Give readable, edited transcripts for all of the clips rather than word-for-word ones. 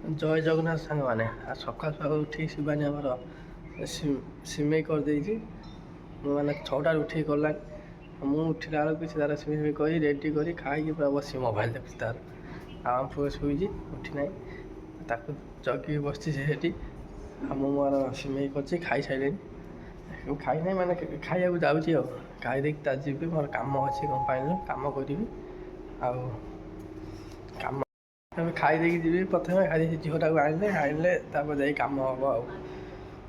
ଜୟ ଜଗନ୍ନାଥ ସାଙ୍ଗମାନେ। ସକାଳୁ ସକାଳୁ ଉଠିକି ଶିବାନୀ ଆମର ସିମେଇ କରିଦେଇଛି। ମୁଁ ମାନେ 6ଟାରୁ ଉଠିକି କଲାଣି। ମୁଁ ଉଠିଲା ବେଳକୁ ସେ ତାର ସିମେଇ କରି ରେଡ଼ି କରି ଖାଇକି ପୁରା ବସି ମୋବାଇଲ ଦେଖୁଛି ତାର। ଆଉ ଆମ ପୁଅ ଶୋଇଛି ଉଠି ନାହିଁ, ତାକୁ ଜଗିକି ବସିଛି ସେଠି। ଆଉ ମୁଁ ମୋର ସିମେଇ କରିଛି, ଖାଇସାରିଲିଣି। ଖାଇନାହିଁ ମାନେ ଖାଇବାକୁ ଯାଉଛି ଆଉ। ଖାଇଦେଇକି ତା ଯିବି, ମୋର କାମ ଅଛି କମ୍ପାନୀରେ କାମ କରିବି। ଆଉ କାମ ଖାଇଦେଇକି ଯିବି। ପ୍ରଥମେ ଖାଇଦେଇକି ଝିଅଟାକୁ ଆଣିଲେ ତାପରେ ଯାଇ କାମ ହେବ ଆଉ।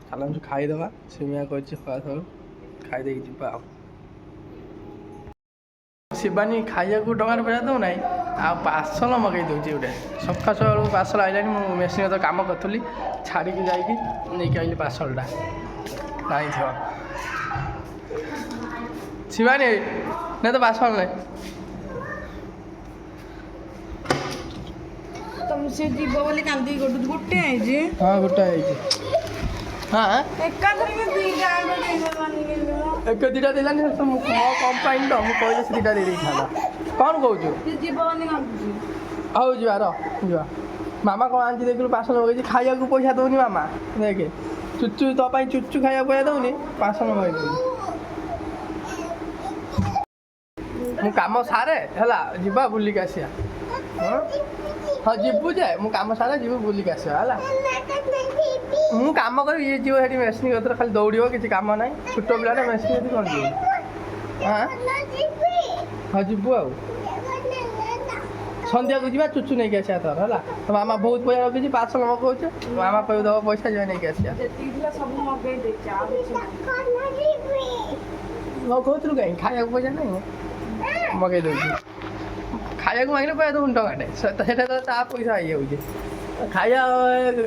ଚାଲନ୍ତୁ ଖାଇଦେବା। ସିମିଆ କରିଛି ସକାଳୁ ଖାଇଦେଇକି ଯିବା ଆଉ। ଶିବାନୀ ଖାଇବାକୁ ଟଙ୍କାରେ ପଇସା ଦେଉନାହିଁ, ଆଉ ପାର୍ସଲ ମଗାଇ ଦେଉଛି ଗୋଟେ। ସକାଳୁ ପାର୍ସଲ ଆଇଲାଣି। ମୁଁ ମେସିନ୍ରେ ତ କାମ କରୁଥିଲି, ଛାଡ଼ିକି ଯାଇକି ନେଇକି ଆଇଲି ପାର୍ସଲଟା। ଜାଣିଥିବ ଶିବାନୀ ନାଇଁ ତ ପାର୍ସଲ ନାହିଁ। ତମେ ସେ ଯିବ ବୋଲି କାନ୍ଦିକି ଗଡୁଛି। ଗୋଟେ ହେଇଛି। ହଁ ଗୋଟେ ହେଇଛି। ହଁ ଏକାଥରେ ଦିଟା ଏକ ଦୁଇଟା ଦେଲାନି। ମୋ କମ୍ପାନୀ ତ ମୁଁ କହିଲେ ସେ ଦୁଇଟା ଦେଇଦେଇଥାନ୍ତା। କ'ଣ କହୁଛୁ? ସେ ଯିବ ବୋଲି କାନ୍ଦୁଛି। ହଉ ଯିବା ଯିବା। ମାମା କ'ଣ ଆଣିଛି ଦେଖିଲୁ? ପାର୍ସଲ ମଗାଇଛି। ଖାଇବାକୁ ପଇସା ଦେଉନି ମାମା। ଦେଖେ ଚୁଚୁ ତୋ ପାଇଁ ଚୁଚୁ ଖାଇବାକୁ ପଇସା ଦେଉନି, ପାର୍ସଲ ମଗାଇ ଦେଉଛି। ମୁଁ କାମ ସାରେ ହେଲା, ଯିବା ବୁଲିକି ଆସିବା। ହଁ ଯିବୁ ଯେ ମୁଁ କାମ ସାରେ ଯିବୁ ବୁଲିକି ଆସିବା ହେଲା। ମୁଁ କାମ କରିବି, ଇଏ ଯିବ ସେଠି ମେସିନ୍ କତିରେ ଖାଲି ଦୌଡ଼ିବ, କିଛି କାମ ନାହିଁ। ଛୋଟ ପିଲାଟା ମେସିନ୍ ଯଦି କ'ଣ ଯିବ। ହଁ ଯିବୁ ଆଉ। ସନ୍ଧ୍ୟାକୁ ଯିବା, ଚୁଚୁ ନେଇକି ଆସିବା ତୋର ହେଲା। ତ ମାମା ବହୁତ ପଇସା ରଖିଛି, ପାର୍ସଲ ମଗାଉଛୁ। ମାମା କହିବ ଦେବ ପଇସା, ଯିବା ନେଇକି ଆସିବା। ଯେତିକି ଥିଲା ସବୁ ମଗେଇ ଦେଇଛି, ଆଉ କିଛି ମଗାଉଥିଲୁ କାହିଁକି? ଖାଇବାକୁ ପଇସା ନାହିଁ ମଗାଇ ଦେଉଛି। ଖାଇବାକୁ ମାଗିଲେ ପଇସା ଦେଉନି ଟଙ୍କାଟେ, ସେଟା ତ ତା ପଇସା ହେଇଯାଉଛି। ଖାଇବା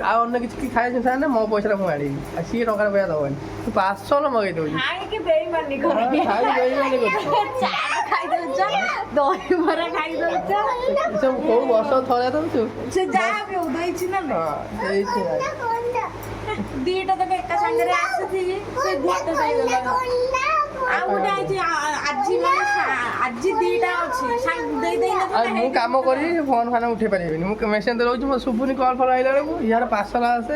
ଆଉ ଅନ୍ୟ କିଛି ଖାଇବା ଜିନିଷ ଆଣିଲେ ମୋ ପଇସାରେ ମୁଁ ଆଣିବି, ଆଉ ସିଏ ଟଙ୍କାରେ ପଇସା ଦେବନି। ତୁ ପାର୍ସଲ ମଗାଇ ଦେଉଛି। ଖାଇକି ବେଇମାନି ଖାଇକି ବେଇମାନି କରୁଛୁ। ଖାଇଦଉଛ, ଦହିବରା ଖାଇଦଉଛ। ସବୁ କୋଉ ବର୍ଷ ଥରେ ଦେଉଛୁ? ସେ ଯାହା ବି ହଉ ଦେଇଛି ନା ଦେଇଛି ନା। ଦିଟା ତକ ଏକା ସାଙ୍ଗରେ ଆସୁଛି, ସେ ଗୋଟେ ଦେଇଦେଲା। ଆଉ ଗୋଟେ ଆଇଛି ଆଜି, ମାନେ ଆଜି ଦିଟା ଅଛି ଆଉ ମୁଁ କାମ କରିବି, ଫୋନ୍ ଫାନ୍ ଉଠେଇ ପାରିବିନି। ମୁଁ ମେସିନ୍ ରହୁଛି, ମୋ ଶୁଭୁନି କଲ୍ ଫଲ୍ ଆଇଲା ବେଳକୁ। ଇଆଡ଼େ ପାର୍ସଲ ଆସେ,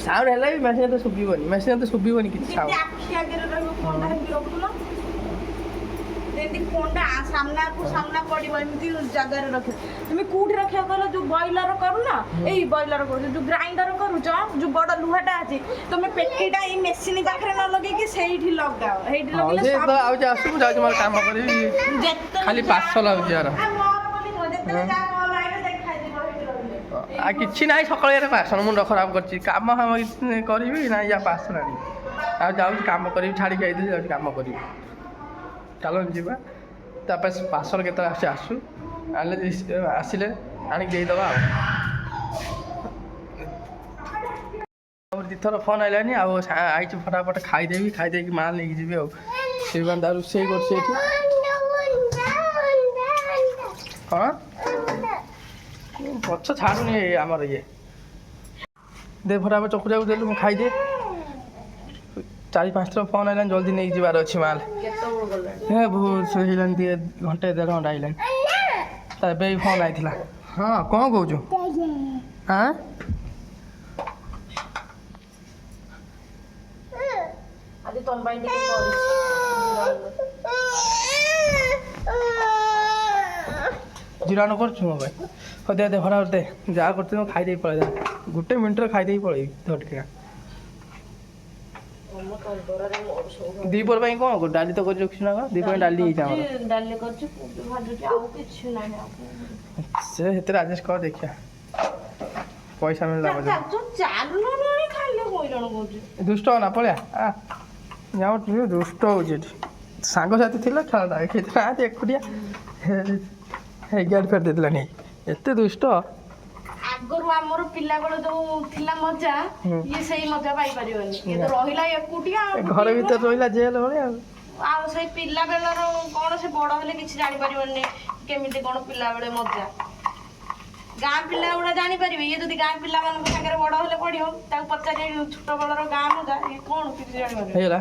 ସାଉଣ୍ଡ ହେଲେ ବି ମେସିନ୍ ଏତେ ଶୁଭିବନି। ମେସିନ୍ ଏତେ ଶୁଭିବନି କିଛି ସାଉଣ୍ଡ। ଯେମିତି ଫୋନଟା ସାମ୍ନା ପଡିବ, ଏମିତି ଜାଗାରେ ରଖିବ। তুমি କୋଉଠି ରଖିବା କହିଲ? ଯୋଉ ବଏଲର କରୁନ, ଏଇ ବଏଲର କରୁଛ, ଯୋଉ ଗ୍ରାଇଣ୍ଡର କରୁଛ, ଯୋଉ ବଡ ଲୁହାଟା ଅଛି, ତମେ ପେଟିଟା ଏଇ ମେସିନ୍ ପାଖରେ ନ ଲଗେଇକି ସେଇଠି ଲଗାଅ। ସେଇଠି ଲଗେଇଲେ ଆଉଛି ଆସୁ, ମୁଁ ଯାଉଛି ମୋର କାମ କରିବି। ଖାଲି ପାର୍ସଲ ଆଉଛି ୟାର। ଆଉ କିଛି ନାହିଁ, ସକାଳେ ୟାର ପାର୍ସଲ ମୁଣ୍ଡ ଖରାପ କରିଛି। କାମ ଫାମ କରିବି ନାଇଁ, ଯା ପାର୍ସଲ ଆଣିବି। ଆଉ ଯାଉଛି କାମ କରିବି, ଛାଡ଼ିକି ଯାଇଥିଲି, ଯାଉଛି କାମ କରିବି। ଚାଲନ୍ତୁ ଯିବା। ତାପରେ ପାର୍ସଲ କେତେବେଳେ ଆସୁ, ଆସିଲେ ଆଣିକି ଦେଇଦେବା ଆଉ। ଦୁଇଥର ଫୋନ୍ ଆଇଲାନି, ଆଉ ଆଇଛି ଫଟାଫଟ ଖାଇଦେବି। ଖାଇଦେଇକି ମାଲ୍ ନେଇକି ଯିବି ଆଉ। ସେମାନେ ତା ରୋଷେଇ କରୁଛି ଏଠି। କ'ଣ ଗଛ ଛାଡ଼ୁନି ଆମର ଇଏ। ଦେ ଫଟାଫଟ ଚକୁଡ଼ିବାକୁ ଦେଲୁ, ମୁଁ ଖାଇଦିଏ। 4-5 ଥର ଫୋନ୍ ଆଇଲାନି, ଜଲ୍ଦି ନେଇକି ଯିବାର ଅଛି ମାଲ୍। ହେଇଲାନି ଟିକେ ଘଣ୍ଟେ 1.5 ଘଣ୍ଟା ହେଇଲାନି। ତା ଏବେ ଫୋନ୍ ଆଇଥିଲା। ହଁ କ'ଣ କହୁଛୁ? ହଁ ଆଜି ତମ ପାଇଁ ଟିକେ କରିଛି। ଜିରାଣ କରୁଛୁ ମୋ ପାଇଁ? ହଉ ଦେ ଫଟାଫଟ ଦେ, ଯାହା କରୁଛୁ ମୁଁ ଖାଇଦେଇ ପଳେଇ। 1 ମିନିଟ୍ରେ ଖାଇଦେଇ ପଳେଇବି ଧଟିକିନା। ଦ୍ୱିପହର ପାଇଁ କ'ଣ କରୁ? ଡାଲି ତ କରି ରଖିଛୁ ନା କ'ଣ? ଦ୍ୱିପହର ପାଇଁ ଡାଲି ହେଇଛି ଆମର। ଡାଲି କରିଛି, ଭାଜୁଛି, ଆଉ କିଛି ନାହିଁ। ସେ ସେଥିରେ ଆଡ଼ଜଷ୍ଟ କର, ଦେଖିବା ପଇସା ମିଳିଲା। ଦୁଷ୍ଟ ନା ପଳେଆ ଯାଉ, ଦୁଷ୍ଟ ହେଉଛି ଏଠି। ସାଙ୍ଗସାଥି ଥିଲା ଖେଳଟା, ନାହାନ୍ତି, ଏକୁଟିଆ ଗାଡ଼ି ଫେରି ଦେଇଦେଲାନି। ଏତେ ଦୁଷ୍ଟ। ଆଗରୁ ଆମର ପିଲାବେଳେ ଯୋଉ ଥିଲା ମଜା, ଇଏ ସେଇ ମଜା ପାଇପାରିବନି। ଇଏ ତ ରହିଲା ଏକୁଟିଆ, ଘର ଭିତରେ ରହିଲା ଜେଲ ଭଳିଆ ଆଉ ସେଇ ପିଲା ବେଳର କ'ଣ, ସେ ବଡ ହେଲେ କିଛି ଜାଣିପାରିବନି କେମିତି କ'ଣ ପିଲାବେଳେ ମଜା। ଗାଁ ପିଲା ଗୁଡା ଜାଣିପାରିବେ, ଇଏ ଯଦି ଗାଁ ପିଲାମାନଙ୍କ ସାଙ୍ଗରେ ବଡ ହେଲେ ପଢିବ, ତାକୁ ପଚାରିବେ ଛୋଟ ବେଳର ଗାଁ ମଜା, ଇଏ କ'ଣ କିଛି ଜାଣିପାରିବେ। ହେଇଗଲା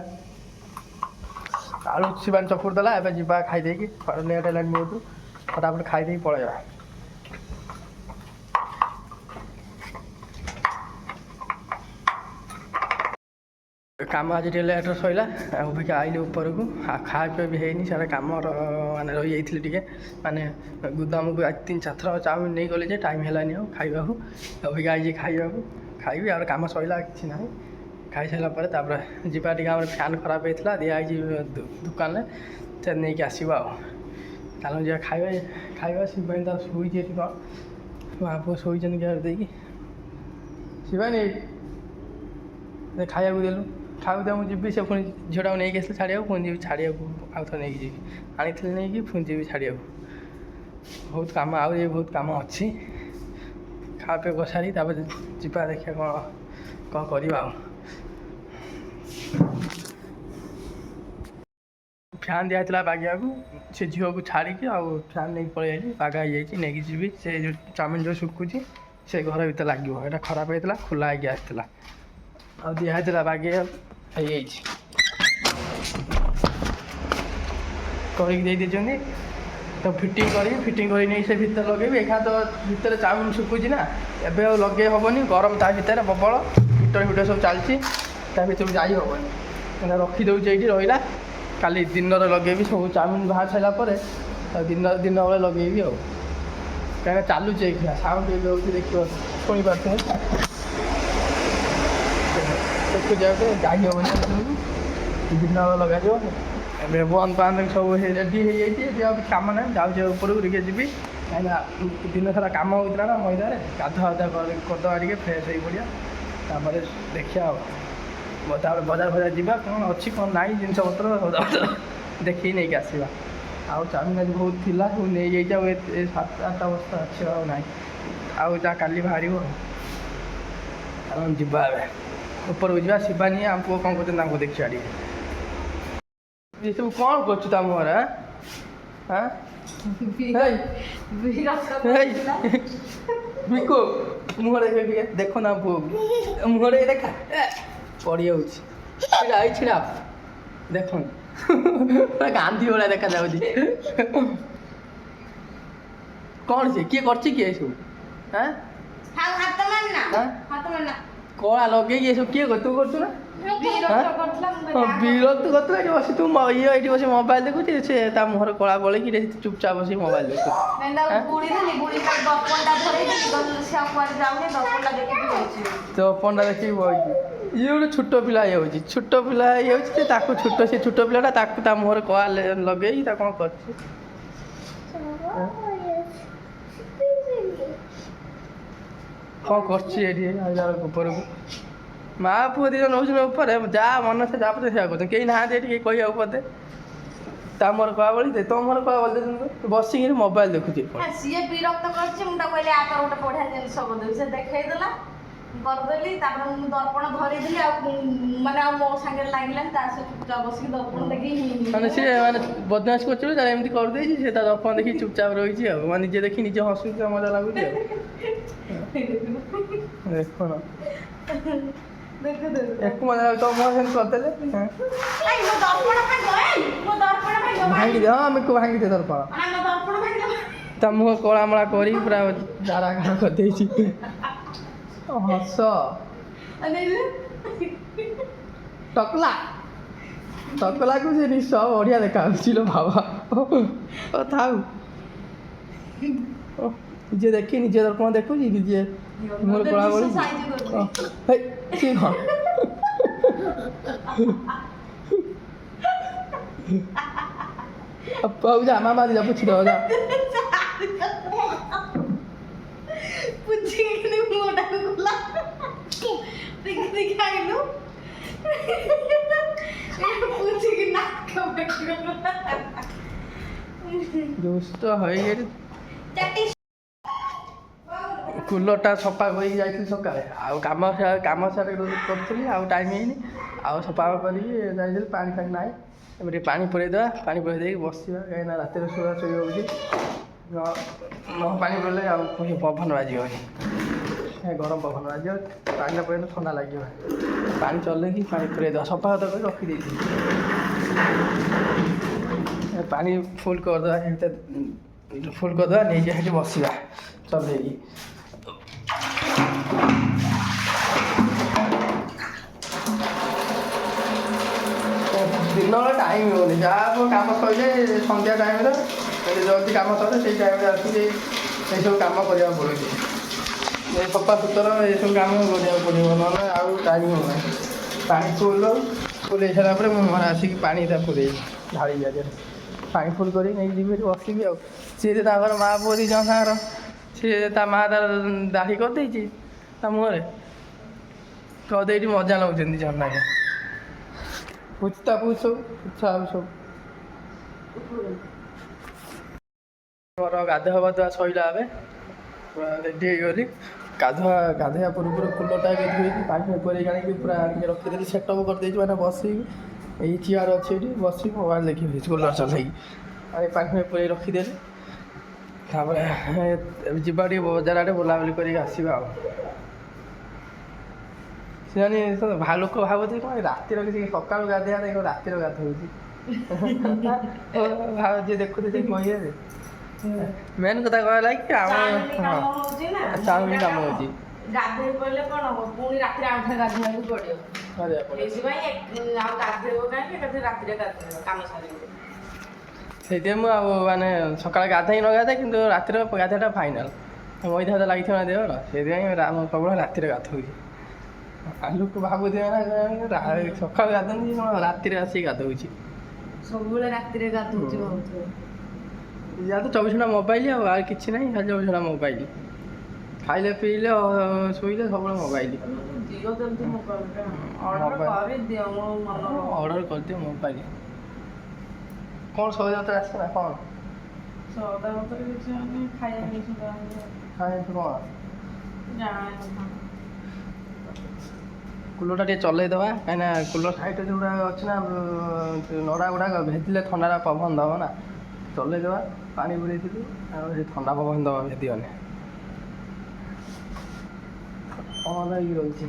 ଆଳୁ ଶିବାନୀ ଚକୁଡ଼ି ଦେଲା। ଏବେ ଯିବା ଖାଇଦେଇକି, ଲେଟ୍ ହେଲାଣି ବହୁତ। ଫଟାଫଟ ଖାଇଦେଇକି ପଳେଇବା। କାମ ଆଜି ଟିକେ ଲେଟ୍ରେ ସରିଲା ଆଉ ଅବିକା ଆଇଲି ଉପରକୁ ଆଉ ଖାଇବା ପିଇବା ବି ହେଇନି ସେଟା କାମର ମାନେ ରହିଯାଇଥିଲି ଟିକେ ମାନେ ଗୁଦାମକୁ ଆଜି 3-4 ଥର ଚାଉମିନ ନେଇଗଲି ଯେ ଟାଇମ୍ ହେଲାନି ଆଉ ଖାଇବାକୁ ଅବିକା ଆଇଛି ଖାଇବାକୁ ଖାଇବି ଆଉ କାମ ସରିଲା କିଛି ନାହିଁ ଖାଇସାରିଲା ପରେ ତାପରେ ଯିବା ଟିକେ ଆମର ଫ୍ୟାନ୍ ଖରାପ ହେଇଥିଲା ଦିଆହେଇଛି ଦୋକାନରେ ସେ ନେଇକି ଆସିବ ଆଉ ଚାଲ ଯିବା ଖାଇବା ଶିବାନୀ ତାର ଶୋଇଛି ଏଠି କ'ଣ ମା ପୁଅ ଶୋଇଛନ୍ତି ଗେଟ୍ ଦେଇକି ଶିବାନୀ ଖାଇବାକୁ ଦେଲୁ ଖାଇବାକୁ ମୁଁ ଯିବି ସେ ପୁଣି ଝିଅଟାକୁ ନେଇକି ଆସିଲି ଛାଡ଼ିବାକୁ ପୁଣି ଯିବି ଛାଡ଼ିବାକୁ ଆଉ ଥରେ ନେଇକି ଯିବି ଆଣିଥିଲି ନେଇକି ପୁଣି ଯିବି ଛାଡ଼ିବାକୁ ବହୁତ କାମ ଆଉ ବହୁତ କାମ ଅଛି ଖାଇବା ପିଇବା ବସାରି ତାପରେ ଯିବା ଦେଖିବା କ'ଣ କରିବା ଆଉ ଫ୍ୟାନ୍ ଦିଆହେଇଥିଲା ବାଗିବାକୁ ସେ ଝିଅକୁ ଛାଡ଼ିକି ଆଉ ଫ୍ୟାନ୍ ନେଇକି ପଳେଇ ଯାଇଥିଲି ବାଗା ହେଇଯାଇଛି ନେଇକି ଯିବି ସେ ଯେଉଁ ଚାଉମିନ ଯେଉଁ ଶୁଖୁଛି ସେ ଘର ଭିତରେ ଲାଗିବ ଏଇଟା ଖରାପ ହେଇଥିଲା ଖୋଲା ହେଇକି ଆସିଥିଲା ଆଉ ଦିଆହେଇଥିଲା ବାଗେଇବାକୁ ହେଇଯାଇଛି କରିକି ଦେଇ ଦେଇଛନ୍ତି ତ ଫିଟିଂ କରି ନେଇ ସେ ଭିତରେ ଲଗେଇବି ଏଖା ତ ଭିତରେ ଚାଉମିନ ଶୁଖୁଛି ନା ଏବେ ଆଉ ଲଗେଇ ହେବନି ଗରମ ତା ଭିତରେ ପ୍ରବଳ ହିଟର ସବୁ ଚାଲିଛି ତା ଭିତରକୁ ଯାଇ ହେବନି ରଖିଦେଉଛି ଏଇଠି ରହିଲା କାଲି ଦିନରେ ଲଗେଇବି ସବୁ ଚାଉମିନ ବାହାରି ସାରିଲା ପରେ ଆଉ ଦିନ ବେଳେ ଲଗେଇବି ଆଉ କାହିଁକିନା ଚାଲୁଛି ଏଇଖିନା ସାଉଣ୍ଡ ଏବେ ହେଉଛି ଦେଖିବ ଶୁଣିପାରୁଥିବେ ଦେଖୁଛି ଯାଇ ହେବନି ଦିନ ବେଳେ ଲଗାଯିବ ଏବେ ବନ୍ଦ ବାନ୍ଧ ସବୁ ରେଡ଼ି ହେଇଯାଇଛି ଏବେ ଆଉ କିଛି କାମ ନାହିଁ ଯାଉଛି ଉପରକୁ ଟିକେ ଯିବି କାହିଁକିନା ଦିନ ସାରା କାମ ହେଉଥିଲା ନା ମଇଦାରେ ଗାଧୁଆ କରିଦେବା ଟିକେ ଫ୍ରେଶ୍ ହେଇ ପଡ଼ିବା ତାପରେ ଦେଖିବା ଆଉ ତାପରେ ବଜାର ଯିବା କ'ଣ ଅଛି କ'ଣ ନାହିଁ ଜିନିଷପତ୍ର ଦେଖିକି ନେଇକି ଆସିବା ଆଉ ଚାଉମିନ ଆଜି ବହୁତ ଥିଲା ସବୁ ନେଇଯାଇଛି ଆଉ 7-8ଟା ବସ୍ତା ଅଛି ଆଉ ନାହିଁ ଆଉ ଯାହା କାଲି ବାହାରିବ ଆଉ ଯିବା ଏବେ ଉପରକୁ ଯିବା ଶିବାନୀ ଆମ ପୁଅ କ'ଣ କରୁଛନ୍ତି ତାଙ୍କୁ ଦେଖିବା ଟିକେ ଏସବୁ କ'ଣ କରୁଛୁ ତା ମୁହଁରେ ବିକୁ ମୁହଁରେ ଦେଖ ନା ପୁଅକୁ ମୁହଁରେ ଦେଖା ପଡ଼ିଯାଉଛି ଛିଡ଼ା ଦେଖ ଗାନ୍ଧୀ ଭଳିଆ ଦେଖାଯାଉଛି କ'ଣ ସେ କିଏ କରିଛି କିଏ ଏସବୁ କଳା ଲଗେଇକି ଏସବୁ କିଏ ତୁ କରୁଛୁ ନା ବିରକ୍ତ କରୁଥିଲା ଏଠି ବସି ତୁ ଏଇଠି ବସି ମୋବାଇଲ ଦେଖୁଛି ସେ ତା ମୁହଁରେ କଳା ବଳେଇକି ଚୁପଚାପ ବସି ମୋବାଇଲ ଦେଖୁଛି ଦର୍ପଣଟା ଦେଖିକି ବଇଛି ଇଏ ଗୋଟେ ଛୋଟ ପିଲା ହେଇଯାଉଛି ଯେ ତାକୁ ସେ ଛୋଟ ପିଲାଟା ତାକୁ ତା ମୁହଁରେ କଳା ଲଗେଇକି ତା କ'ଣ କରୁଛି କ'ଣ କରୁଛି ଏଠି ଆଇଲା ଉପରକୁ ମା ପୁଅ ଦୁଇ ଜଣ ରହୁଛନ୍ତି ଉପରେ ଯାହା ମନ ସେ ଯାହା ପଛେ ସେୟା କରୁଛନ୍ତି କେହି ନାହାନ୍ତି ଏଠି କେହି କହିବାକୁ ପଦେ ତା ମୋର କଳା ବଳି ଦେ ତୋ ମୋର କଳା ବଳି ଦେ ବସିକିରି ମୋବାଇଲ ଦେଖୁଛି ସିଏ ବିରକ୍ତ କରୁଛି ମୁଁ ତାକୁ କହିଲି ଆକାର ଗୋଟେ ବଢ଼ିଆ ଜିନିଷ କରିଦେବି ସେ ଦେଖେଇଦେଲା କରିଦେଲି ତାପରେ ମୁଁ ଦର୍ପଣ ଧରିଦେଲି ଆଉ ମାନେ ଆଉ ମୋ ସାଙ୍ଗରେ ଲାଗିଲାନି ତା ସହିତ ବସିକି ଦର୍ପଣ ଦେଖିକି ମାନେ ସିଏ ମାନେ ବଦମାସ କରୁଛି ତାର ଏମିତି କରିଦେଇଛି ସେ ତା ଦର୍ପଣ ଦେଖିକି ଚୁପଚାପ ରହିଛି ଆଉ ମାନେ ନିଜେ ଦେଖି ନିଜେ ହସୁଛି ମଜା ଲାଗୁଛି ଆଉ ଏକ ମଜା ଲାଗୁଛି ତମ ସେମିତି କରିଦେଲେ ଭାଙ୍ଗି ଦେ ଆମେ ଭାଙ୍ଗି ଦେ ଦର୍ପଣ ତା ମୁହଁ କଳାମଳା କରି ପୁରା ଜାରା ଘର କରିଦେଇଛି ହସ ଟକଲାକୁ ସେ ନିଶ୍ଚୟ ବଢ଼ିଆ ଦେଖାଯାଉଛି ଲୋ ବାବା ଥାଉ ନିଜେ ଦେଖି ନିଜେ ଦର୍ପଣ ଦେଖୁଛି ନିଜେ ମୋର କଳା ବଳି ଯା ମାମା ଦିଦା ପୁଛି ଦବ ଯା ଦୁଷ୍ଟ ହେଇଗଲି କୁଲରଟା ସଫା କରିକି ଯାଇଥିଲି ସକାଳେ ଆଉ କାମ ସାରେ କରୁଥିଲି ଆଉ ଟାଇମ୍ ହେଇନି ଆଉ ସଫା କରିକି ଯାଇଥିଲି ପାଣି ନାହିଁ ଏବେ ଟିକେ ପାଣି ପୁରେଇଦେବା ପାଣି ପୁରେଇ ଦେଇକି ବସିବା କାହିଁକିନା ରାତିରେ ଶୋଇବା ହେଉଛି ପାଣି ପୁରେଇଲେ ଆଉ ପବନ ବାଜିବନି ଗରମ ପବନ ବାଜିବ ପାଣିଟା ପୁରେଇଲେ ଥଣ୍ଡା ଲାଗିବ ପାଣି ଚଲେଇକି ପାଣି ପୁରେଇଦେବା ସଫା କରି ରଖିଦେଇଥିଲି ପାଣି ଫୁଲ୍ କରିଦେବା ନେଇକି ସେଠି ବସିବା ଚଲେଇକି ଟାଇମ୍ ହେଉନି ଯାହା ହବ କାମ ସରିଲେ ସନ୍ଧ୍ୟା ଟାଇମ୍ରେ ଜଲ୍ଦି କାମ ସରେ ସେଇ ଟାଇମ୍ରେ ଆସିକି ଏଇସବୁ କାମ କରିବାକୁ ପଡ଼ୁଛି ସଫା ସୁତରା ଏସବୁ କାମ କରିବାକୁ ପଡ଼ିବ ନହେଲେ ଆଉ ଟାଇମ୍ ହେଉନାହିଁ ପାଣି ଫୁଲ୍ ହେଇସାରିଲା ପରେ ମୁଁ ଘରେ ଆସିକି ପାଣିଟା ପୁରେଇବି ଢାଳି ଜାଗାରେ ପାଣି ଫୁଲ୍ କରିକି ନେଇକି ଯିବି ଏଠି ବସିବି ଆଉ ସିଏ ତାଙ୍କର ମା ପୁଅ ଦୁଇ ଜଣ ତାଙ୍କର ସିଏ ତା ମା ତାର ଦାଢ଼ି କରିଦେଇଛି ତା ମୁହଁରେ କରିଦେଇଠି ମଜା ନେଉଛନ୍ତି ଜଣ ନାଗେ ପୁଛତା ପୁଛ ପୁଛା ଆଉ ସବୁ ମୋର ଗାଧୁଆ ପାଧୁଆ ସଇଲା ଏବେ ରେଡ଼ି ହେଇଗଲି ଗାଧୋଇବା ପୂର୍ବରୁ କୁଲରଟା ଏବେ ଧୋଇକି ପାଣି ପୁରେଇକି ଆଣିକି ପୁରା ଆଣିକି ରଖିଦେଲି ସେଟଅପ୍ କରିଦେଇଛି ମାନେ ବସିକି ଏଇ ଚେୟାର ଅଛି ଏଠି ବସିକି ମୋବାଇଲ ଦେଖିବି କୁଲର ଚଲେଇକି ଆଣି ପାଣି ପୁରେଇ ରଖିଦେଲି ତାପରେ ଯିବା ଟିକେ ବଜାର ଆଡ଼େ ବୁଲାବୁଲି କରିକି ଆସିବା ଆଉ ସେମାନେ ଲୋକ ଭାବୁଥିବେ କ'ଣ ରାତିର କିଛି ସକାଳୁ ଗାଧୋଇବା ନାହିଁ ରାତିର ଗାଧୋଉଛି ଯିଏ ଦେଖୁଛି ସେ କହିବେ ମେନ୍ କଥା କହିଲା କି ଆମ ଚାଉମିନ କାମ ହେଉଛି ଗାଧୋଇ ପଡ଼ିଲେ କ'ଣ ହବ ପୁଣି ରାତିରେ ଆଉ ଥରେ ଗାଧୋଇବାକୁ ପଡ଼ିବ ସେଇଥିପାଇଁ ଆଉ ଗାଧୋଇବ କାହିଁକି ଏକାଥରେ ରାତିରେ ଗାଧୋଇବ କାମ ସାରିବ ସେଇଥିପାଇଁ ମୁଁ ଆଉ ମାନେ ସକାଳେ ଗାଧୋଇ ନ ଗାଧାଏ କିନ୍ତୁ ରାତିର ଗାଧୋଇଟା ଫାଇନାଲ୍ ମଇଦା ହାତ ଲାଗିଥିବ ନା ଦେହର ସେଇଥିପାଇଁ ମୁଁ ସବୁବେଳେ ରାତିରେ ଗାଧୋଉଛି ଆଉ ଲୋକ ଭାବୁଥିବେ ନା ସକାଳୁ ଗାଧୋଉଛି ରାତିରେ ଆସିକି ଗାଧୋଉଛି ସବୁବେଳେ ରାତିରେ ଗାଧୋଉଛି ଭାବୁଥିବ ଯାହା ତ 24 ଘଣ୍ଟା ମୋବାଇଲ ଆଉ କିଛି ନାହିଁ ଖାଲି 24 ଘଣ୍ଟା ମୋବାଇଲ ଖାଇଲେ ପିଇଲେ ଶୋଇଲେ ସବୁବେଳେ ମୋବାଇଲ ଅର୍ଡ଼ର କରିଦିଅ ମୋବାଇଲ କ'ଣ ସହଯାତ୍ରା ଆସିছে ନା କ'ଣ ଖାଇବାକୁ କ'ଣ କୁଲରଟା ଟିକେ ଚଲେଇଦେବା କାହିଁକିନା କୁଲର ସାଇଡ଼୍ରେ ଯେଉଁଗୁଡ଼ା ଅଛି ନା ନଡ଼ା ଗୁଡ଼ାକ ଭେଦିଲେ ଥଣ୍ଡାଟା ପବନ ଦେବ ନା ଚଲେଇଦେବା ପାଣି ପୁରେଇଥିଲି ଆଉ ସେ ଥଣ୍ଡା ପବନ ଦେବା ଭେଦିବନି କ'ଣ ହେଇକି ରହୁଛି